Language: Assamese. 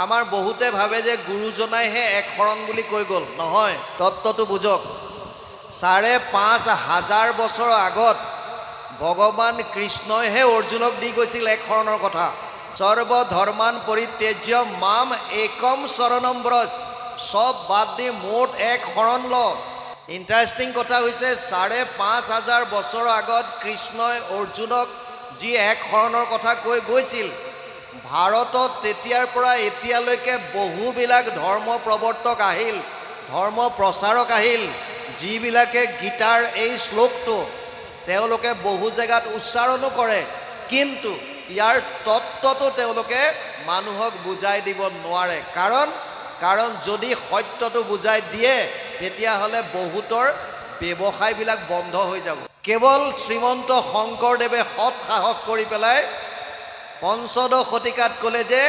আমাৰ বহুতে ভাবে যে গুৰুজনাইহে এক শৰণ বুলি কৈ গ'ল। নহয়, তত্ত্বটো বুজক। ৫,৫০০ বছৰ আগত ভগৱান কৃষ্ণইহে অৰ্জুনক দি গৈছিল এক শৰণৰ কথা। সৰ্বধৰ্মান পৰিত্যাজ্য মাম একম শৰণম ব্ৰজ, চব বাদ দি মোট এক শৰণ ল। ইণ্টাৰেষ্টিং কথা হৈছে ৫,৫০০ বছৰৰ আগত কৃষ্ণই অৰ্জুনক যি এক শৰণৰ কথা কৈ গৈছিল, ভাৰতত তেতিয়াৰ পৰা এতিয়ালৈকে বহুবিলাক ধৰ্ম প্ৰৱৰ্তক আহিল, ধৰ্ম প্ৰচাৰক আহিল, যিবিলাকে গীতাৰ এই শ্লোকটো তেওঁলোকে বহু জেগাত উচ্চাৰণো কৰে, কিন্তু ইয়াৰ তত্ত্বটো তেওঁলোকে মানুহক বুজাই দিব নোৱাৰে। কাৰণ যদি সত্যটো বুজাই দিয়ে তেতিয়াহ'লে বহুতৰ ব্যৱসায়বিলাক বন্ধ হৈ যাব। কেৱল শ্ৰীমন্ত শংকৰদেৱে সৎ সাহস কৰি পেলাই পঞ্চদশ শতিকাত ক'লে যে